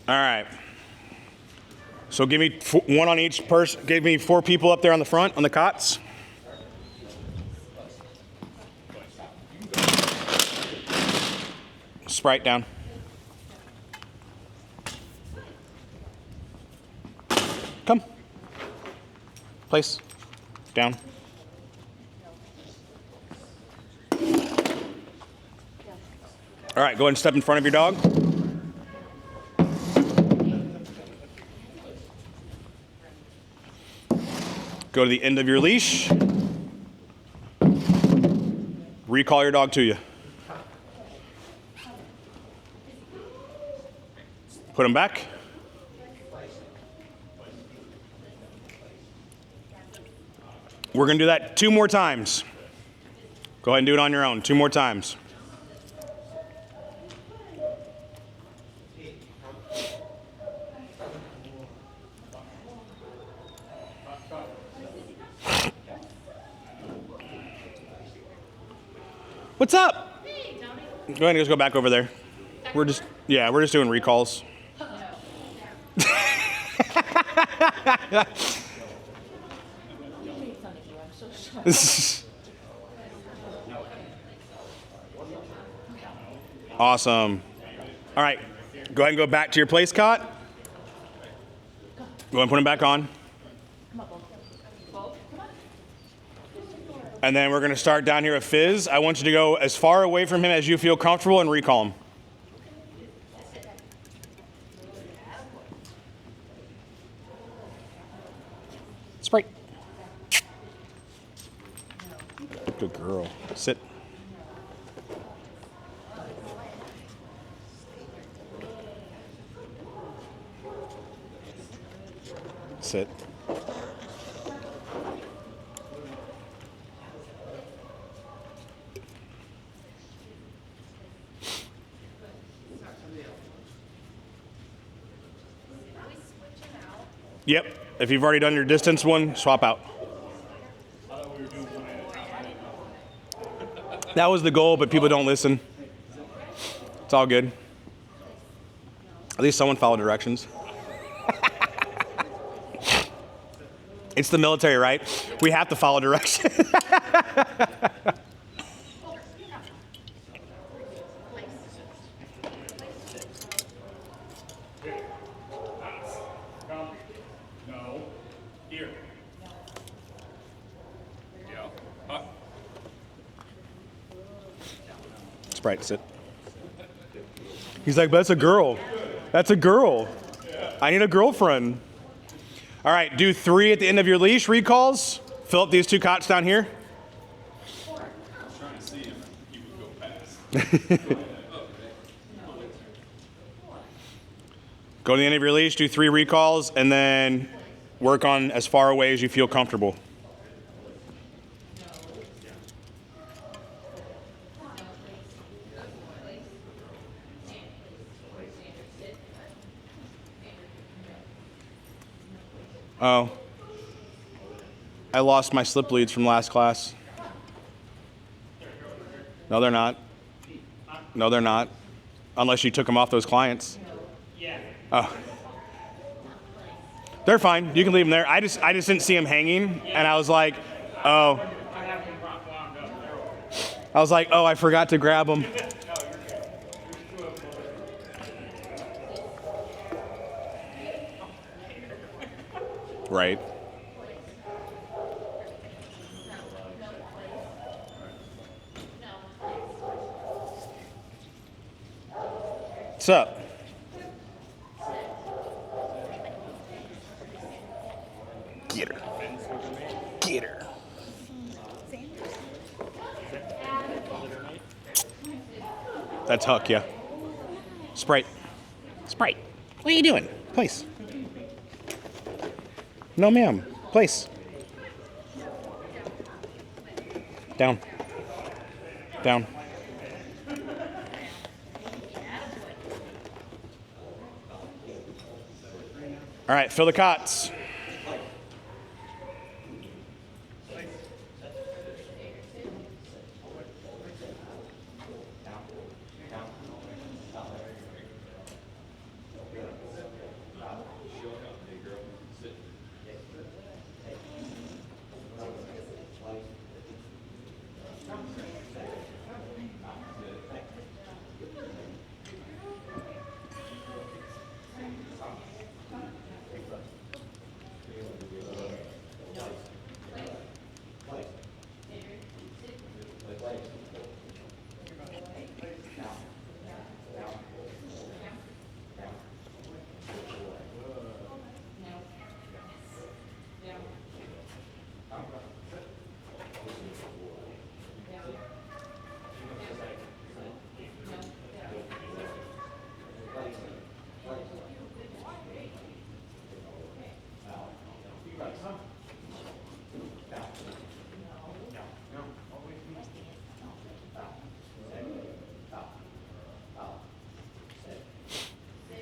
All right. So give me one on each person. Give me 4 people up there on the front on the cots. Sprite down. Come. Place. Down. All right, go ahead and step in front of your dog. Go to the end of your leash. Recall your dog to you. Put him back. We're going to do that 2 more times. Go ahead and do it on your own 2 more times. What's up? Hey, Tommy. Go ahead and just go back over there. We're just doing recalls. Awesome. All right, go ahead and go back to your place cot. Go ahead and put him back on. And then we're going to start down here with Fizz. I want you to go as far away from him as you feel comfortable and recall him. Sprite. Good girl. Sit. Sit. Yep. If you've already done your distance one, swap out. That was the goal, but people don't listen. It's all good. At least someone followed directions. It's the military, right? We have to follow directions. Sprite, sit. He's like, but that's a girl. That's a girl. I need a girlfriend. All right, do 3 at the end of your leash, recalls. Fill up these 2 cots down here. I was trying to see him and he would go past. Go to the end of your leash, do 3 recalls, and then work on as far away as you feel comfortable. Oh, I lost my slip leads from last class. No, they're not. No, they're not. Unless you took them off those clients. Yeah. Oh. They're fine. You can leave them there. I just didn't see them hanging, and I was like, oh. I have them wound up. I was like, oh, I forgot to grab them. Right. What's up? Get her. Get her. That's Huck, yeah. Sprite. Sprite. What are you doing? Place. No, ma'am. Place. Down. Down. All right, fill the cots.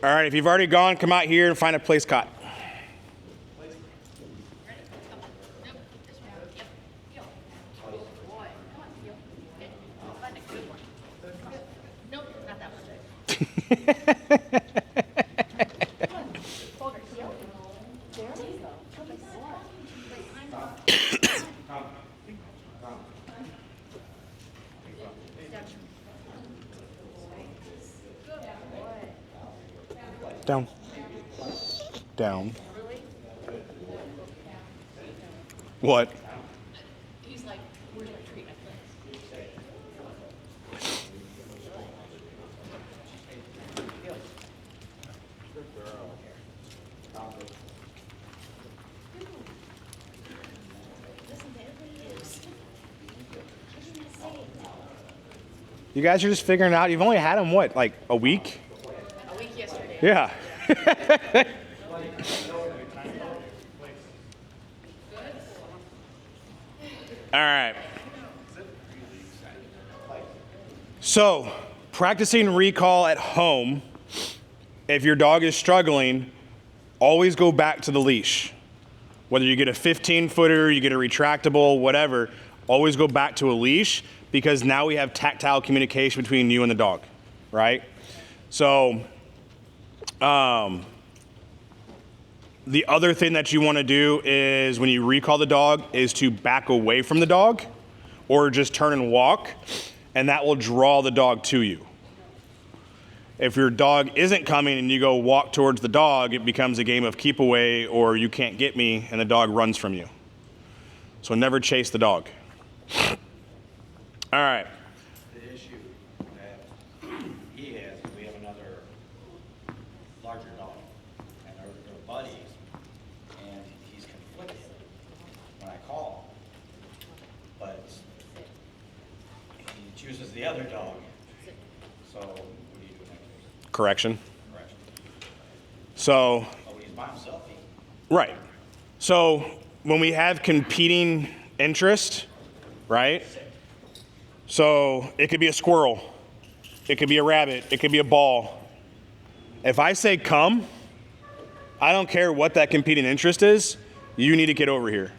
All right, if you've already gone, come out here and find a place cot. Nope, not that one. Down. Down. What? He's like, where's my treat? You guys are just figuring out. You've only had him, what, like a week? A week yesterday. Yeah. All right. So, practicing recall at home, if your dog is struggling, always go back to the leash. Whether you get a 15-footer, you get a retractable, whatever, always go back to a leash because now we have tactile communication between you and the dog, right? So, the other thing that you want to do is when you recall the dog is to back away from the dog or just turn and walk, and that will draw the dog to you. If your dog isn't coming and you go walk towards the dog, it becomes a game of keep away or you can't get me, and the dog runs from you. So never chase the dog. All right. The issue that he has is we have another larger dog, and they're buddies, and he's conflicted when I call him, but he chooses the other dog. So what do you do in that case? Correction. Correction. So, Oh, when he's by himself, right. So when we have competing interest, right? So it could be a squirrel, it could be a rabbit, it could be a ball. If I say come, I don't care what that competing interest is, you need to get over here,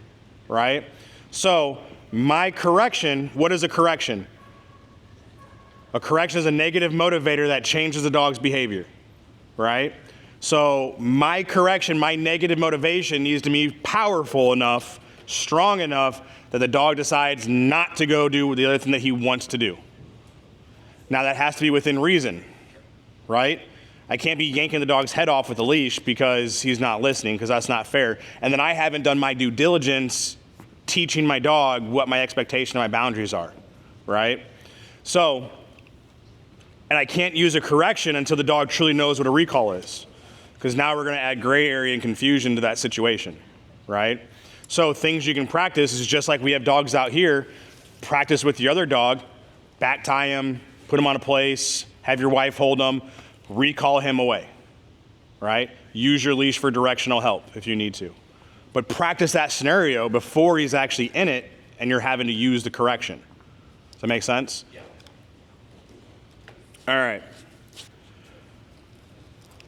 right? So my correction, what is a correction? A correction is a negative motivator that changes the dog's behavior, right? So my correction, my negative motivation needs to be powerful enough, strong enough that the dog decides not to go do the other thing that he wants to do. Now that has to be within reason, right? I can't be yanking the dog's head off with a leash because he's not listening, because that's not fair. And then I haven't done my due diligence teaching my dog what my expectation and my boundaries are, right? So, and I can't use a correction until the dog truly knows what a recall is, because now we're going to add gray area and confusion to that situation, right? So things you can practice is just like we have dogs out here, practice with your other dog, back tie him, put him on a place, have your wife hold him, recall him away, right? Use your leash for directional help if you need to. But practice that scenario before he's actually in it and you're having to use the correction. Does that make sense? Yeah. All right.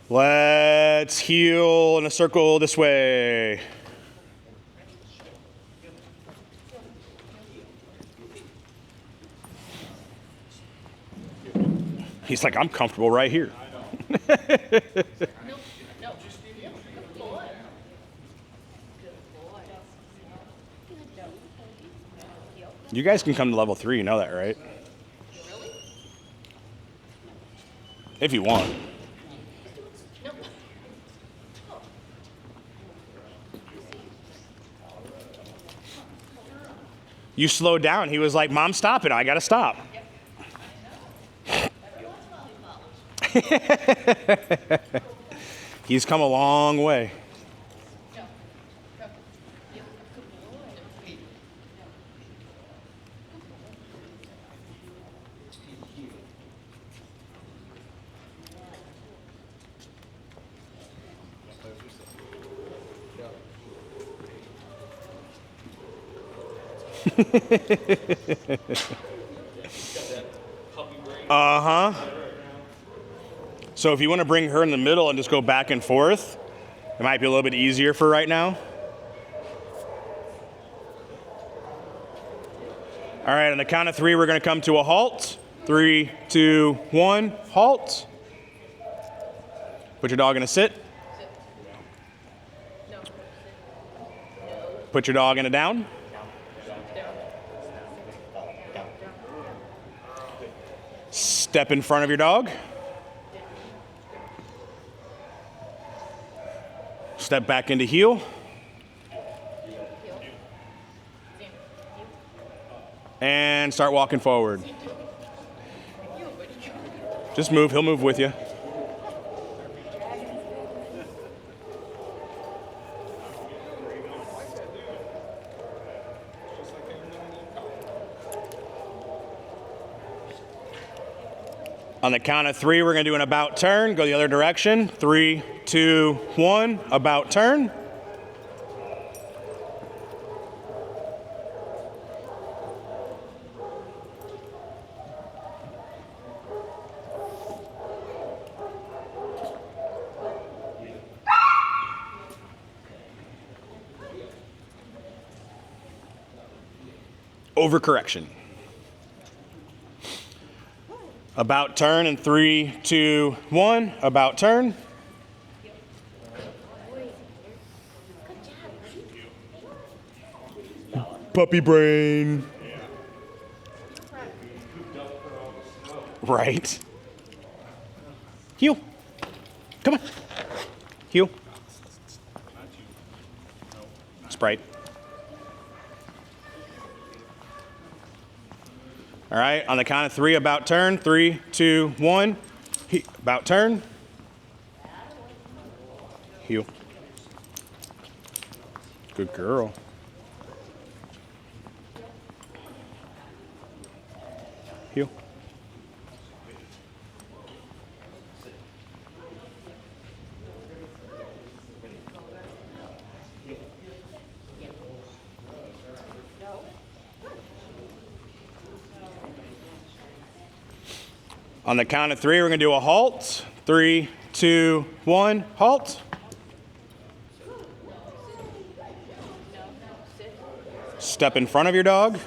Let's heel in a circle this way. He's like, I'm comfortable right here. Nope, nope. Good boy. Good boy. You guys can come to level 3, you know that, right? Really? If you want. Nope. You slowed down. He was like, Mom, stop it. I got to stop. He's come a long way. Uh-huh. So if you want to bring her in the middle and just go back and forth, it might be a little bit easier for right now. All right, on the count of 3, we're going to come to a halt. 3, 2, 1, halt. Put your dog in a sit. No. Put your dog in a down. Step in front of your dog. Step back into heel. And start walking forward. Just move, he'll move with you. On the count of 3, we're going to do an about turn. Go the other direction. 3, 2, 1. About turn. Overcorrection. About turn in 3, 2, 1. About turn. Puppy brain. Right. Heel. Come on. Heel. Sprite. All right, on the count of 3, about turn. 3, 2, 1. About turn. Heel. Good girl. Heel. On the count of 3, we're going to do a halt. 3, 2, 1, halt. Step in front of your dog.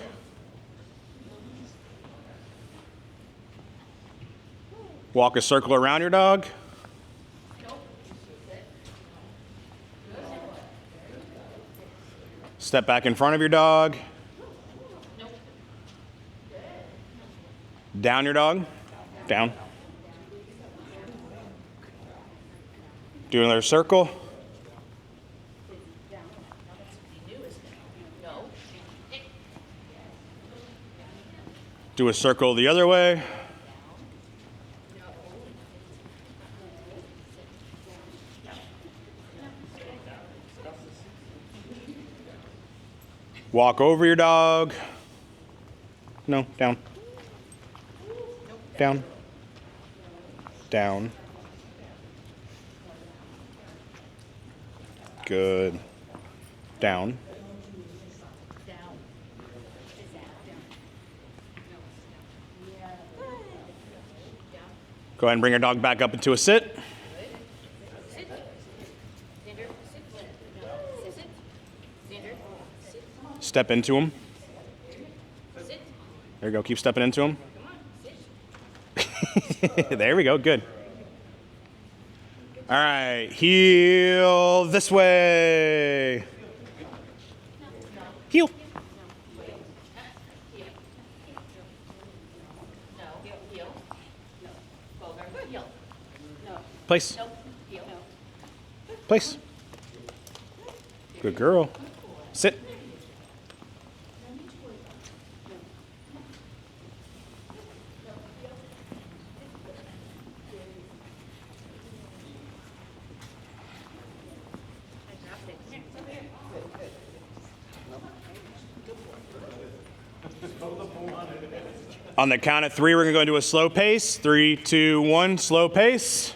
Walk a circle around your dog. Step back in front of your dog. Down your dog. Down. Do another circle. No. Do a circle the other way. Walk over your dog. No, down. Down. Down. Good. Down. Go ahead and bring your dog back up into a sit. Sit. Xander, sit. Sit. Xander, sit. Step into him. Sit. There you go. Keep stepping into him. Come on, sit. There we go. Good. All right. Heel this way. Heel. No. Heel. No. Boulder. Heel. No. Place. Nope. Heel. Place. Good girl. Sit. On the count of 3, we're going to go into a slow pace. 3, 2, 1, slow pace.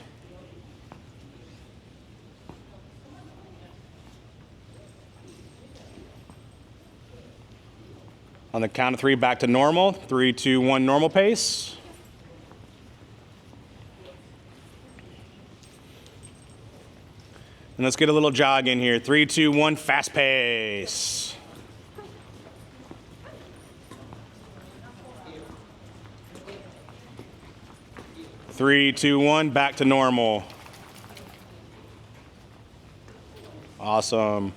On the count of 3, back to normal. 3, 2, 1, normal pace. And let's get a little jog in here. 3, 2, 1, fast pace. Three, two, one, back to normal. Awesome.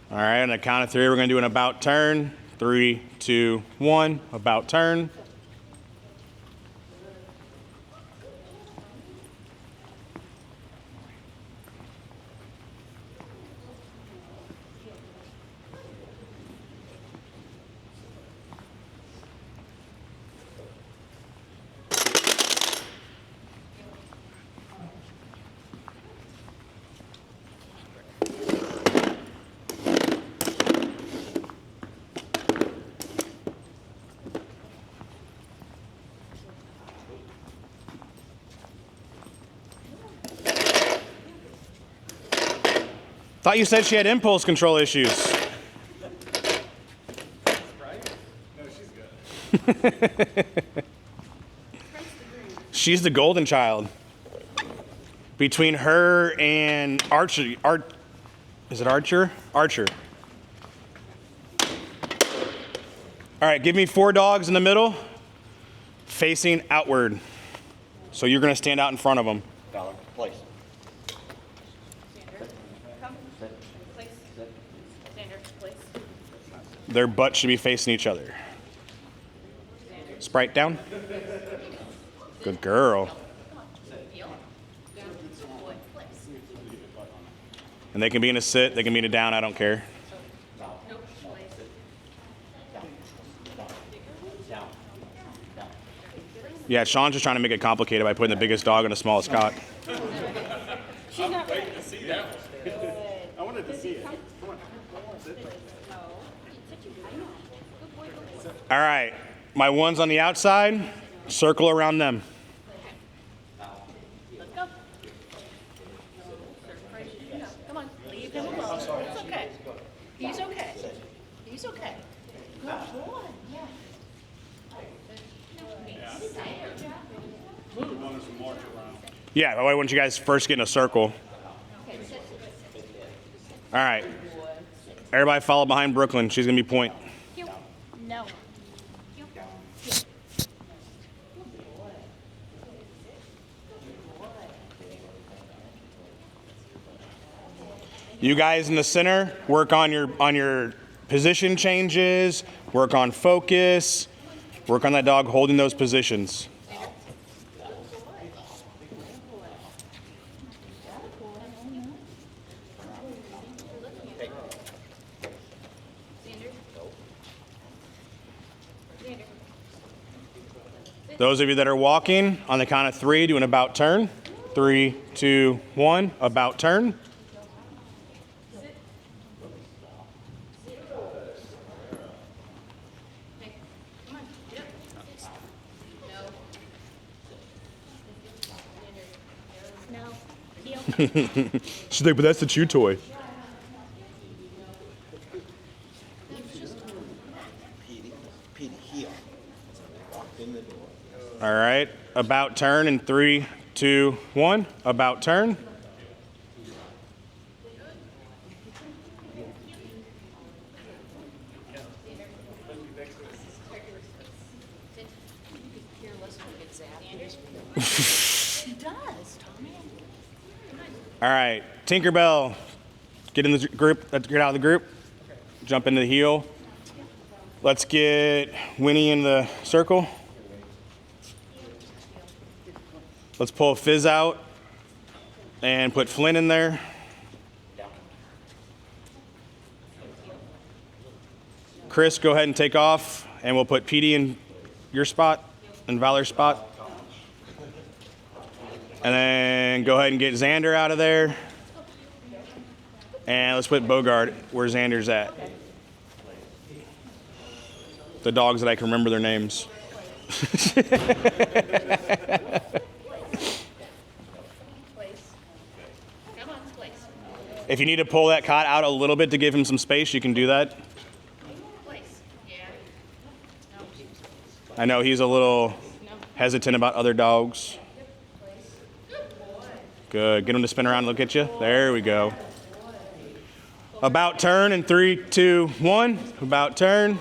All right, on the count of 3, we're going to do an about turn. 3, 2, 1, about turn. Thought you said she had impulse control issues. She's the golden child. Between her and Archer, is it Archer? Archer. All right, give me 4 dogs in the middle, facing outward. So you're gonna stand out in front of them. Valor, place. Xander, come. Place. Xander, place. Their butts should be facing each other. Sprite down. Good girl. Heel. Down. Good boy. Place. And they can be in a sit, they can be in a down, I don't care. Nope. Place. Down. Yeah, Sean's just trying to make it complicated by putting the biggest dog on the smallest cot. She's not ready. I wanted to see it. All right, my ones on the outside, circle around them. Let's go. Come on, leave him alone. It's okay. He's okay. He's okay. Good boy. Yeah. We wanted to march around. Yeah, why wouldn't you guys first get in a circle? All right, everybody follow behind Brooklyn. She's gonna be point. No. You guys in the center, work on your position changes, work on focus, work on that dog holding those positions. Those of you that are walking, on the count of 3, do an about turn. 3, 2, 1, about turn. Come on, get up. No. No. Heel. She's like, but that's the chew toy. Petey, heel. Walked in the door. All right, about turn in 3, 2, 1, about turn. He does, Tommy. All right, Tinkerbell, get in the group, let's get out of the group. Jump into the heel. Let's get Winnie in the circle. Let's pull Fizz out and put Flynn in there. Chris, go ahead and take off, and we'll put Petey in your spot and Valor's spot. And then go ahead and get Xander out of there. And let's put Bogart where Xander's at. The dogs that I can remember their names. Place. Come on, place. If you need to pull that cot out a little bit to give him some space, you can do that. Place. Yeah. No. I know he's a little No. Hesitant about other dogs. Good. Get them to spin around and look at you. There we go. About turn in 3, 2, 1. About turn.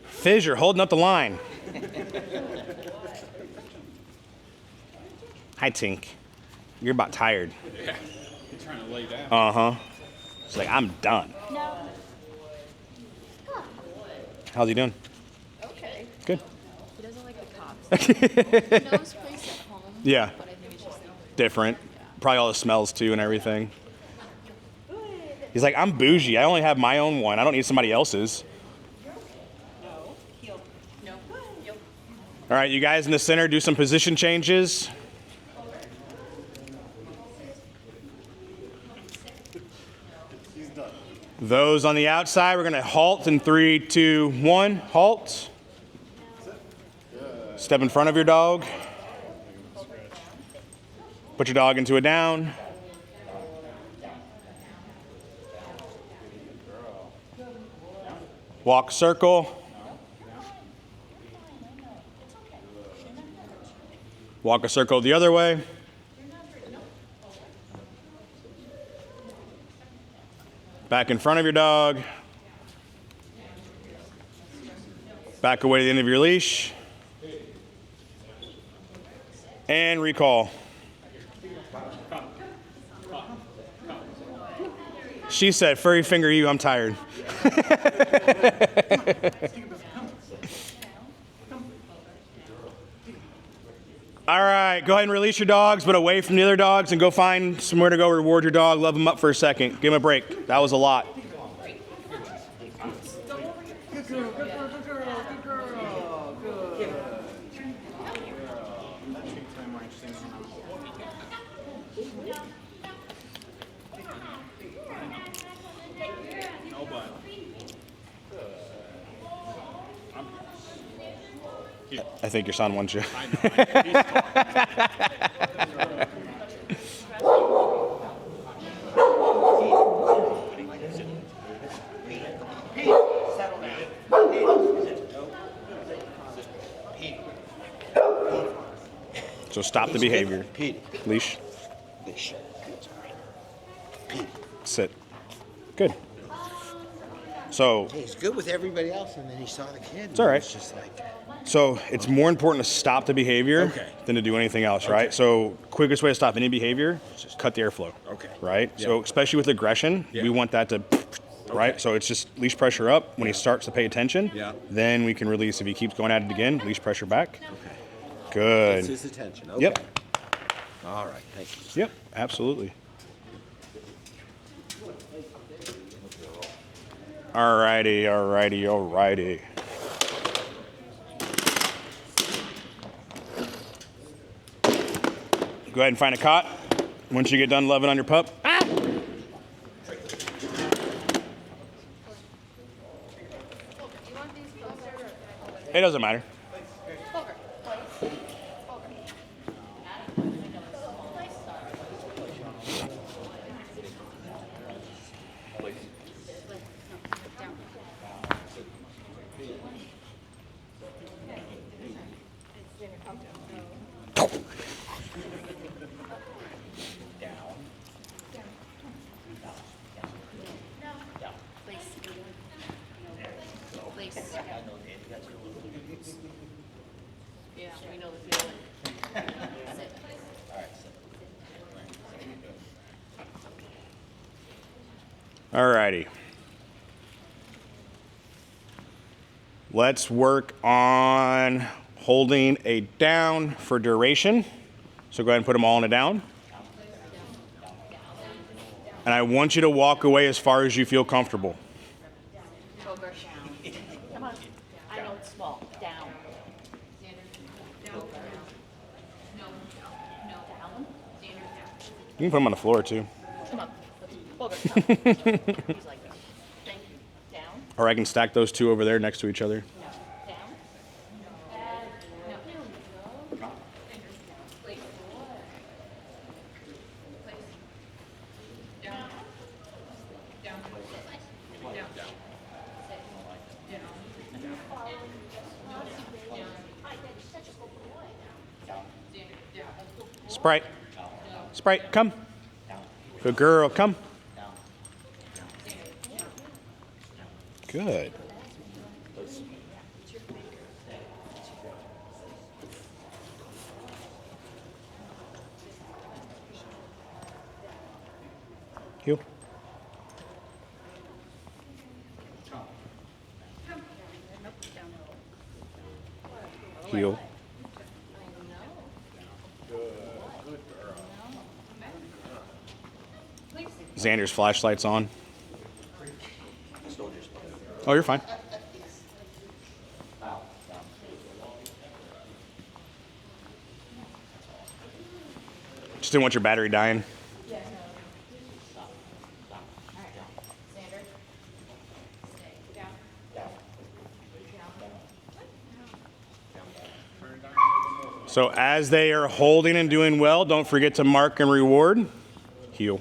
Fizz, you're holding up the line. Hi, Tink. You're about tired. Yeah. He's trying to lay down. Uh-huh. She's like, I'm done. No. How's he doing? Okay. Good. He doesn't like the cops. He knows place at home. Yeah. But I think it's just Different. Probably all the smells, too, and everything. He's like, I'm bougie. I only have my own one. I don't need somebody else's. No. Yep. All right, you guys in the center, do some position changes. Those on the outside, we're going to halt in 3, 2, 1. Halt. Step in front of your dog. Put your dog into a down. Walk circle. Walk a circle the other way. Back in front of your dog. Back away to the end of your leash. And recall. She said, furry finger you, I'm tired. All right, go ahead and release your dogs, but away from the other dogs, and go find somewhere to go reward your dog. Love them up for a second. Give him a break. That was a lot. I think your son wants you. So stop the behavior. Leash. Sit. Good. So He's good with everybody else, and then he saw the kid. It's all right. It's just like, So it's more important to stop the behavior Okay. than to do anything else, right? So quickest way to stop any behavior, cut the airflow. Okay. Right? Yeah. So especially with aggression, Yeah. we want that to, right? So it's just leash pressure up. When he starts to pay attention, Yeah. then we can release. If he keeps going at it again, leash pressure back. okay. Good. It's his attention. Okay. Yep. All right. Thank you. Yep, absolutely. Alrighty, alrighty, alrighty. Go ahead and find a cot. Once you get done loving on your pup. It doesn't matter. Yeah, we know the feeling. Alrighty. Let's work on holding a down for duration. So go ahead and put them all in a down. And I want you to walk away as far as you feel comfortable. Over. Come on. I know it's small. Down. Down. Down. You can put them on the floor too. Come on. Over. He's like, thank you. Down. Or I can stack those two over there next to each other. Down. Sprite. Sprite, come. Good girl, come. Good. Heel. Heel. Xander's flashlight's on. Oh, you're fine. Just didn't want your battery dying. So as they are holding and doing well, don't forget to mark and reward. Heel.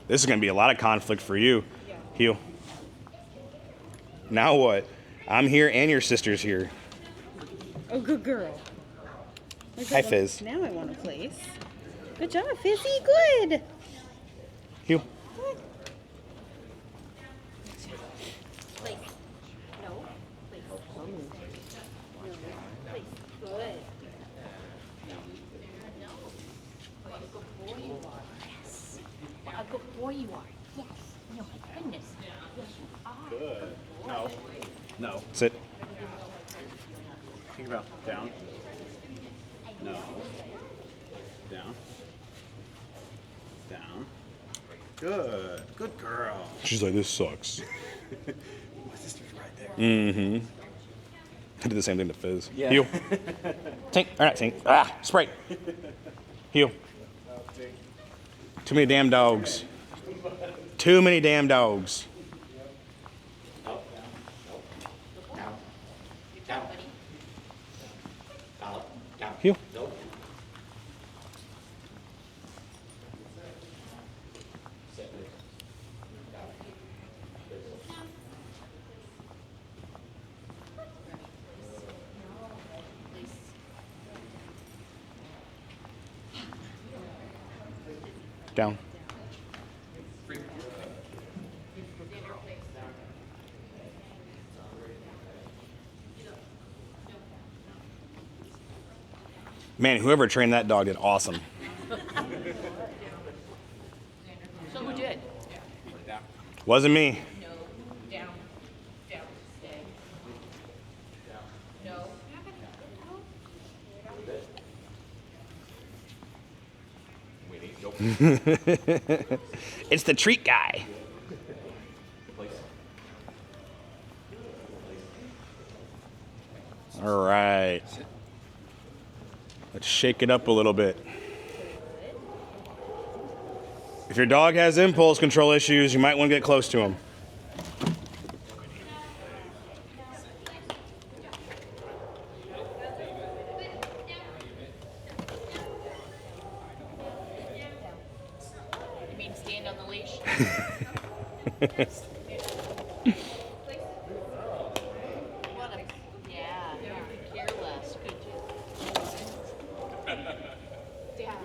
This is going to be a lot of conflict for you. Heel. Now what? I'm here and your sister's here. Oh, good girl. Hi, Fizz. Now I want to place. Good job, Fizzy. Good. Heel. Place. No. Place. Place. Good. No. What a good boy you are. Yes. What a good boy you are. Yes. No, my goodness. Yes, you are. Good. No. No. Sit. Think about down. No. Down. Down. Good. Good girl. She's like, this sucks. My sister's right there. Mm-hmm. I did the same thing to Fizz. Yeah. Heel. Tink. All right, Tink. Ah, Sprite. Heel. Too many damn dogs. Too many damn dogs. Heel. Down. Man, whoever trained that dog did awesome. So who did? Wasn't me. No. Down. Down. Stay. No. It's the treat guy. All right. Let's shake it up a little bit. If your dog has impulse control issues, you might want to get close to him. You mean stand on the leash? What a, yeah, careless. Good job. Down.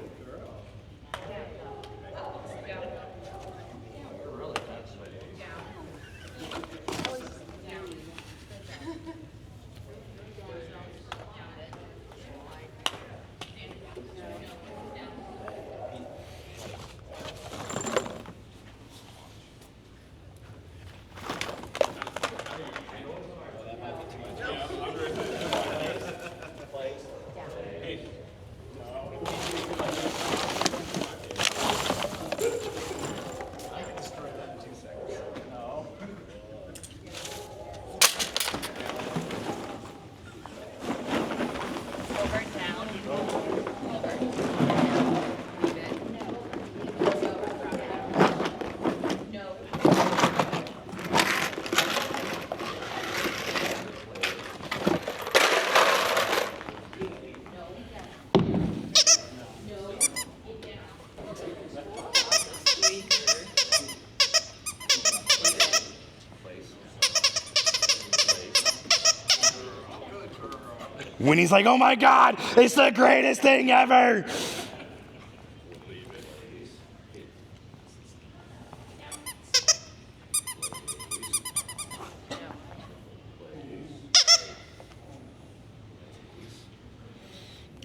Winnie's like, oh my God, it's the greatest thing ever.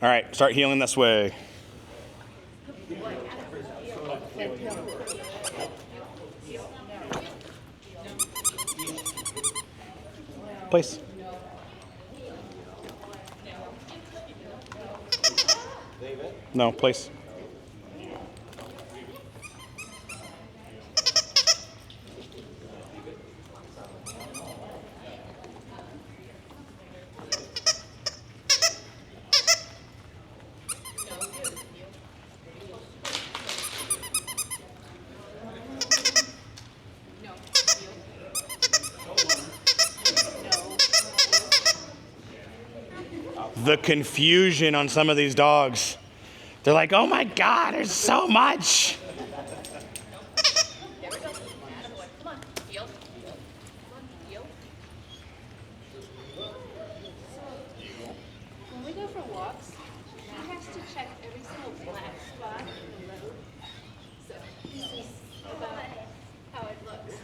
All right, start healing this way. Place. No, place. The confusion on some of these dogs. They're like, oh my God, there's so much. There we go. Attaboy. Come on, heel. Come on, heel. When we go for walks, he has to check every single black spot in the road. So this is about how it looks.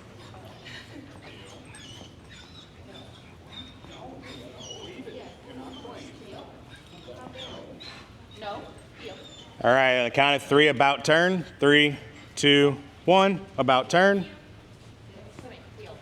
No, heel. All right, on the count of 3, about turn. 3, 2, 1, about turn. Come in, heel.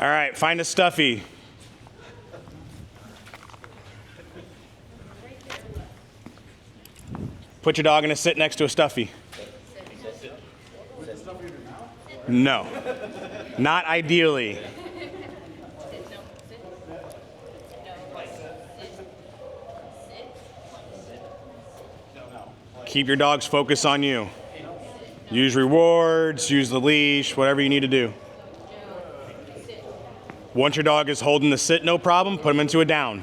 All right, find a stuffy. Put your dog in a sit next to a stuffy. No, not ideally. Keep your dog's focus on you. Use rewards, use the leash, whatever you need to do. Once your dog is holding the sit, no problem, put him into a down.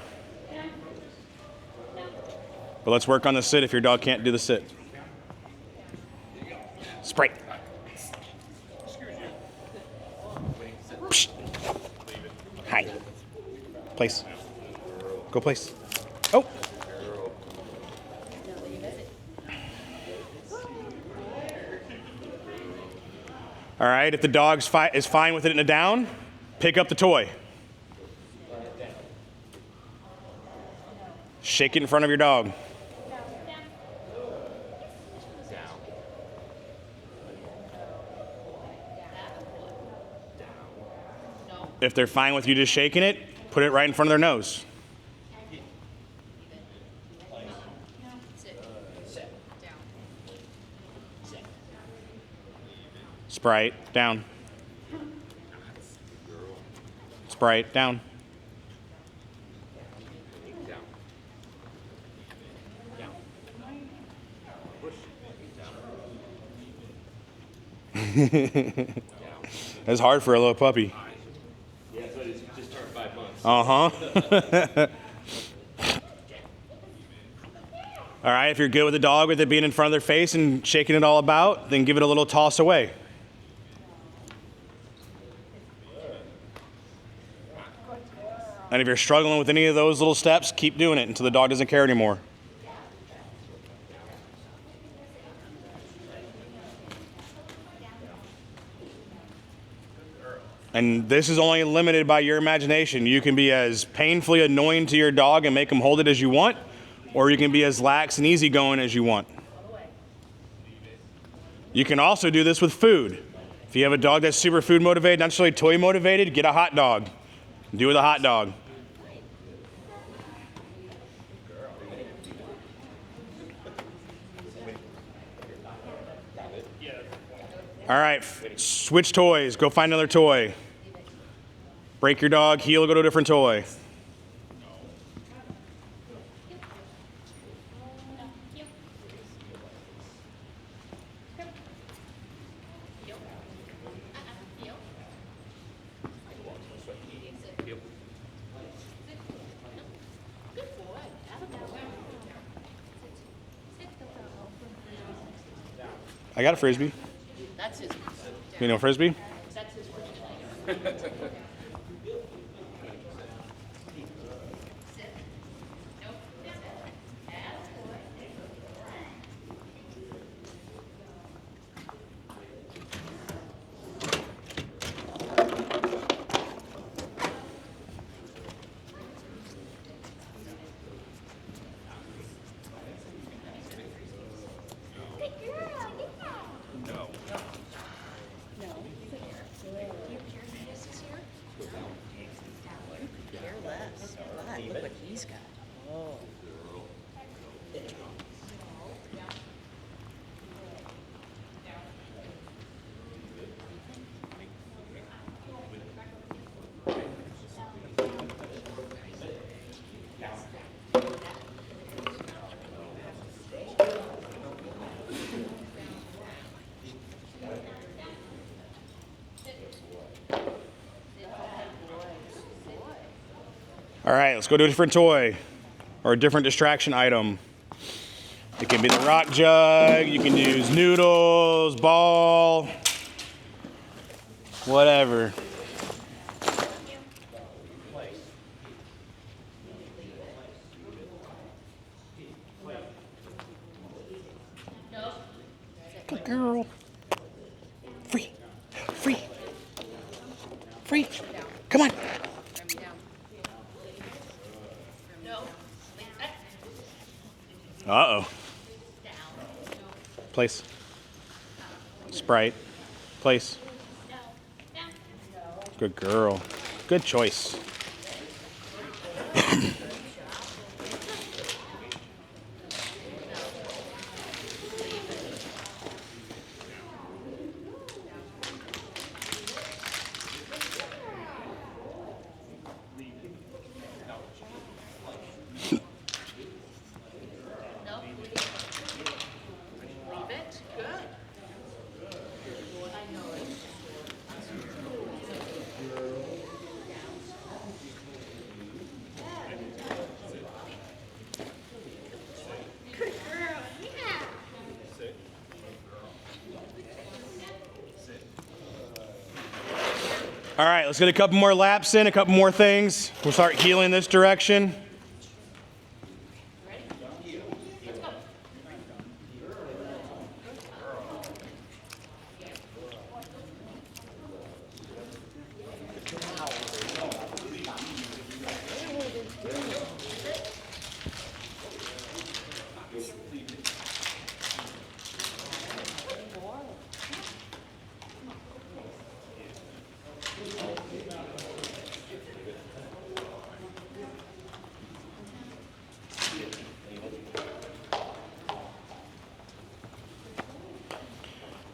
But let's work on the sit if your dog can't do the sit. Spray. Psst. Hi. Place. Go place. Oh. All right, if the dog is fine with it in a down, pick up the toy. Shake it in front of your dog. If they're fine with you just shaking it, put it right in front of their nose. Sprite, down. Sprite, down. That's hard for a little puppy. Yeah, but it's just turned 5 months. Uh-huh. All right, if you're good with the dog with it being in front of their face and shaking it all about, then give it a little toss away. And if you're struggling with any of those little steps, keep doing it until the dog doesn't care anymore. And this is only limited by your imagination. You can be as painfully annoying to your dog and make him hold it as you want, or you can be as lax and easygoing as you want. You can also do this with food. If you have a dog that's super food motivated, not necessarily toy motivated, get a hot dog. Do it with a hot dog. All right, switch toys. Go find another toy. Break your dog, heel, go to a different toy. I got a Frisbee. That's his. You know Frisbee? That's his word. Look what he's got. Oh. All right, let's go to a different toy or a different distraction item. It can be the rock jug, you can use noodles, ball, whatever. Good girl. Free, free, free. Come on. Uh-oh. Place. Sprite. Place. Good girl. Good choice. Leave it. Good. I know it. All right, let's get a couple more laps in, a couple more things. We'll start healing this direction.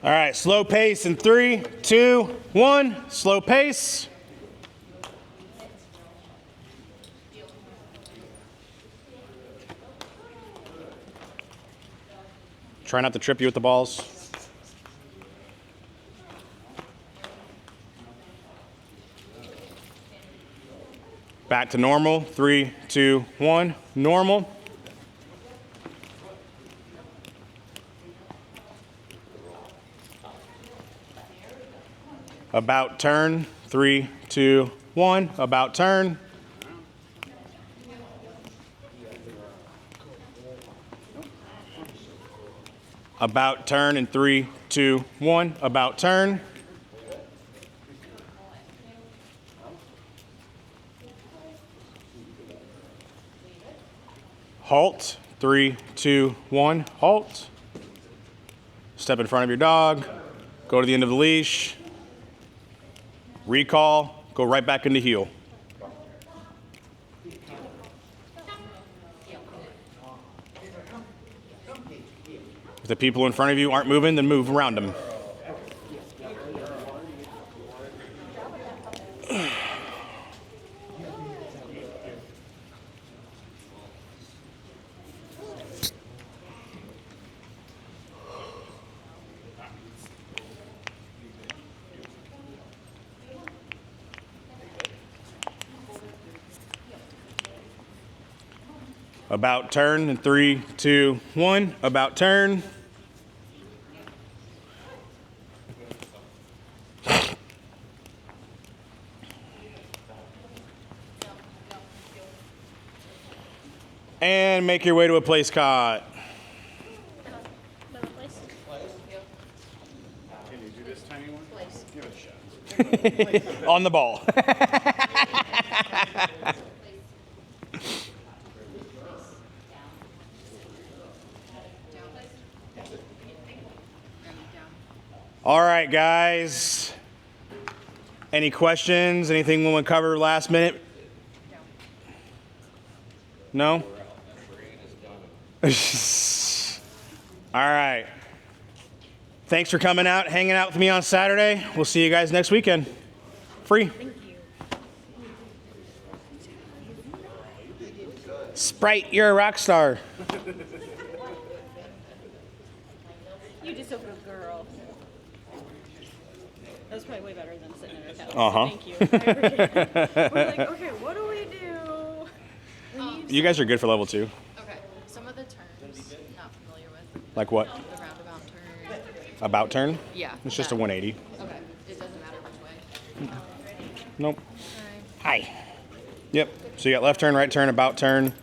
All right, slow pace in 3, 2, 1. Slow pace. Try not to trip you with the balls. Back to normal. 3, 2, 1. Normal. About turn. 3, 2, 1. About turn. About turn in 3, 2, 1. About turn. Halt. 3, 2, 1. Halt. step in front of your dog, go to the end of the leash, recall, go right back into heel. If the people in front of you aren't moving, then move around them. About turn in 3, 2, 1. About turn. And make your way to a place caught. Can you do this tiny one? Give it a shot. On the ball. All right, guys. Any questions? Anything we want to cover last minute? No? All right. Thanks for coming out, hanging out with me on Saturday. We'll see you guys next weekend. Free. Sprite, you're a rock star. You just opened a girl. That was probably way better than sitting in a couch. Uh-huh. Thank you. I appreciate it. We're like, okay, what do we do? You guys are good for level 2. Okay, some of the terms not familiar with. Like what? The roundabout turn. About turn? Yeah. It's just a 180. Okay, it doesn't matter which way. Nope. Alright. Hi. Yep. So you got left turn, right turn, about turn.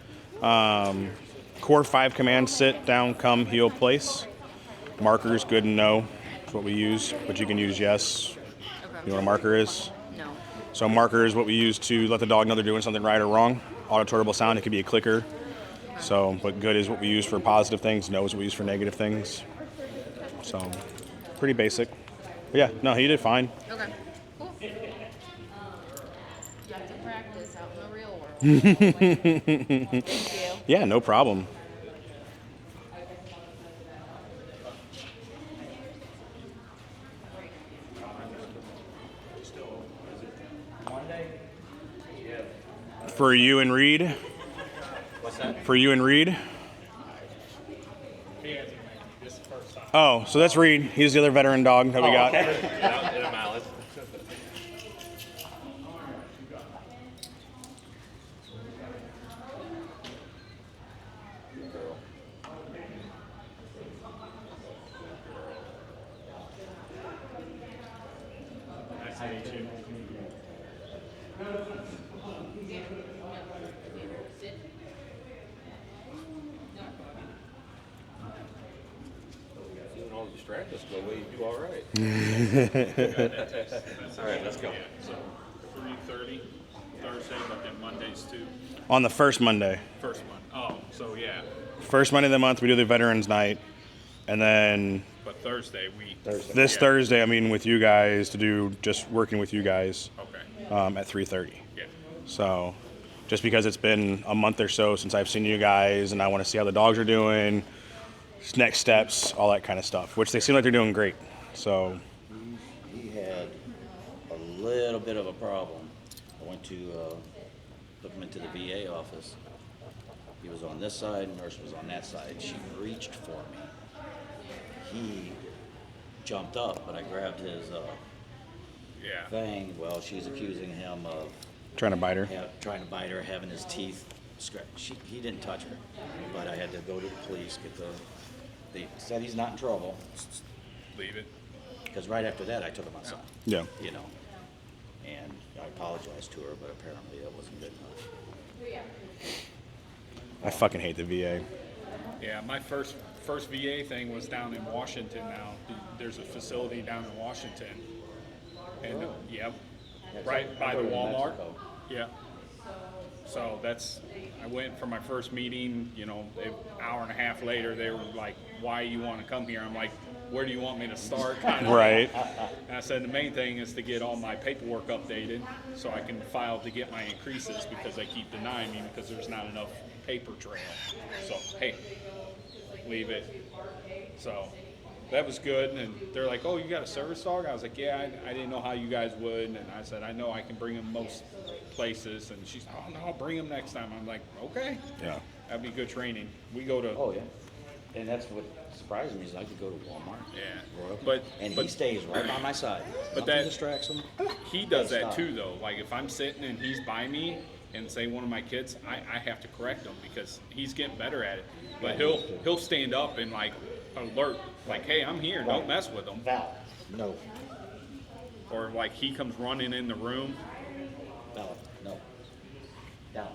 Core 5 commands: sit, down, come, heel, place. Markers, good and no. That's what we use, but you can use yes. Okay. You know what a marker is? No. So a marker is what we use to let the dog know they're doing something right or wrong. Auditorable sound, it could be a clicker. So, but good is what we use for positive things. No is what we use for negative things. So, pretty basic. But yeah, no, he did fine. Okay. Cool. You have to practice out in the real world. Thank you. Yeah, no problem. For you and Reed? What's that? For you and Reed? He hasn't made this is the first time. Oh, so that's Reed. He's the other veteran dog that we got. Nice to meet you. Doing all the distractions go away, you do all right. All right, let's go. Yeah, so 3:30 Thursday, but then Mondays too. On the first Monday. First one. Oh, so yeah. First Monday of the month, we do the Veterans Night. And then But Thursday we. this Yeah. Thursday, I'm meeting with you guys to do just working with you guys Okay. at 3:30. Yeah. So just because it's been a month or so since I've seen you guys and I want to see how the dogs are doing, next steps, all that kind of stuff, which they seem like they're doing great. So He had a little bit of a problem. I went to took him into the VA office. He was on this side, nurse was on that side. She reached for me. He jumped up, but I grabbed his Yeah. thing. Well, she's accusing him of trying to bite her. trying to bite her, having his teeth scratched. He didn't touch her, but I had to go to the police, get they said he's not in trouble, Leave it. because right after that I took him outside. Yeah. You know, and I apologized to her, but apparently that wasn't good enough. I fucking hate the VA. Yeah, my first VA thing was down in Washington now. There's a facility down in Washington. And, yep, right by the Walmart. Yeah. So I went for my first meeting, you know, an hour and a half later, they were like, why you want to come here? I'm like, where do you want me to start? Kind of. Right. And I said the main thing is to get all my paperwork updated so I can file to get my increases because they keep denying me because there's not enough paper trail. So, hey, leave it. So that was good. And they're like, oh, you got a service dog? I was like, yeah, I didn't know how you guys would. And I said, I know I can bring him most places. And she's, oh, no, I'll bring him next time. I'm like, okay. Yeah. That'd be good training. We go to, Oh, yeah. And that's what surprises me is I could go to Walmart. yeah. Royal, But and he stays right by my side. But Nothing that- distracts him. he does that Stop. too, though. Like if I'm sitting and he's by me and say one of my kids, I have to correct him because he's getting better at it. But he'll stand up and like alert, like, hey, I'm here, don't mess with him. Val, no. Or like he comes running in the room. Val, no. Down.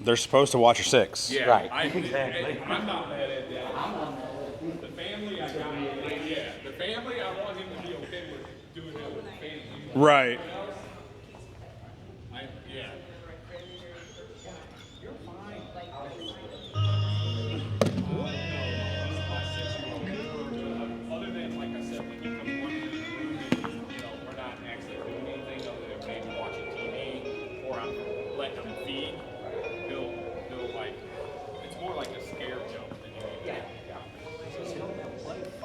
They're supposed to watch your six. Yeah, Right, exactly. I'm not mad at that. The family, I got, yeah, the family, I want him to be okay with doing that with the family. Right.